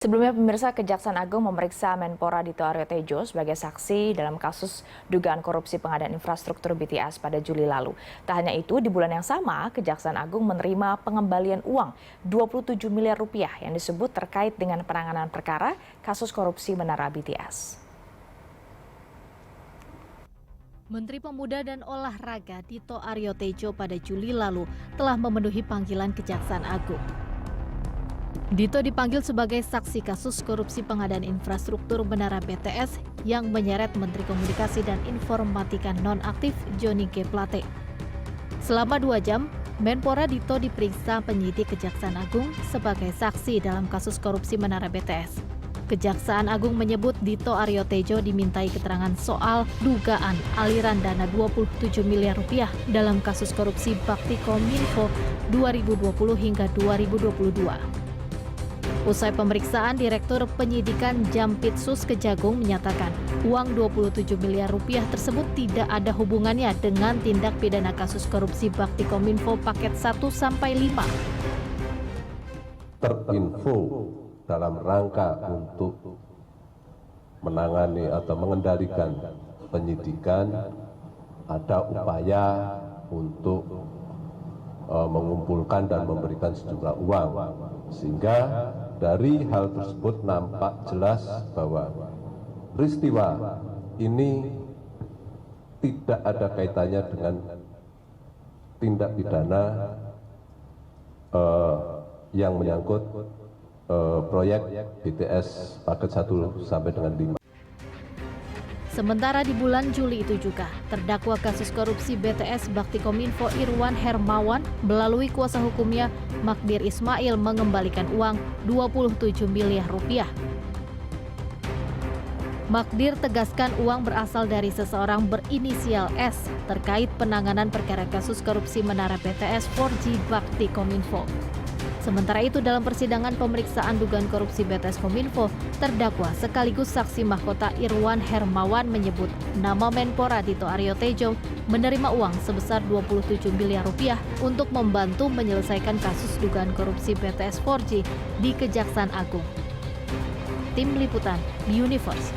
Sebelumnya pemirsa, Kejaksaan Agung memeriksa Menpora Dito Aryo Tejo sebagai saksi dalam kasus dugaan korupsi pengadaan infrastruktur BTS pada Juli lalu. Tak hanya itu, di bulan yang sama, Kejaksaan Agung menerima pengembalian uang 27 miliar rupiah yang disebut terkait dengan penanganan perkara kasus korupsi Menara BTS. Menteri Pemuda dan Olahraga Dito Aryo Tejo pada Juli lalu telah memenuhi panggilan Kejaksaan Agung. Dito dipanggil sebagai saksi kasus korupsi pengadaan infrastruktur Menara BTS yang menyeret Menteri Komunikasi dan Informatika nonaktif Johnny G. Plate. Selama 2 jam, Menpora Dito diperiksa penyidik Kejaksaan Agung sebagai saksi dalam kasus korupsi Menara BTS. Kejaksaan Agung menyebut Dito Aryo Tejo dimintai keterangan soal dugaan aliran dana 27 miliar rupiah dalam kasus korupsi Baktikominfo 2020 hingga 2022. Usai pemeriksaan, Direktur Penyidikan Jampitsus Kejagung menyatakan uang 27 miliar rupiah tersebut tidak ada hubungannya dengan tindak pidana kasus korupsi Baktikominfo paket 1-5. Terinfo dalam rangka untuk menangani atau mengendalikan penyidikan, ada upaya untuk mengumpulkan dan memberikan sejumlah uang, sehingga dari hal tersebut nampak jelas bahwa peristiwa ini tidak ada kaitannya dengan tindak pidana yang menyangkut proyek BTS paket 1 sampai dengan 5. Sementara di bulan Juli itu juga, terdakwa kasus korupsi BTS Baktikominfo Irwan Hermawan melalui kuasa hukumnya Magdir Ismail mengembalikan uang 27 miliar rupiah. Magdir tegaskan uang berasal dari seseorang berinisial S terkait penanganan perkara kasus korupsi Menara BTS 4G Baktikominfo. Sementara itu dalam persidangan pemeriksaan dugaan korupsi BTS Kominfo, terdakwa sekaligus saksi mahkota Irwan Hermawan menyebut nama Menpora Dito Aryo Tejo menerima uang sebesar 27 miliar rupiah untuk membantu menyelesaikan kasus dugaan korupsi BTS 4G di Kejaksaan Agung. Tim Liputan Universe.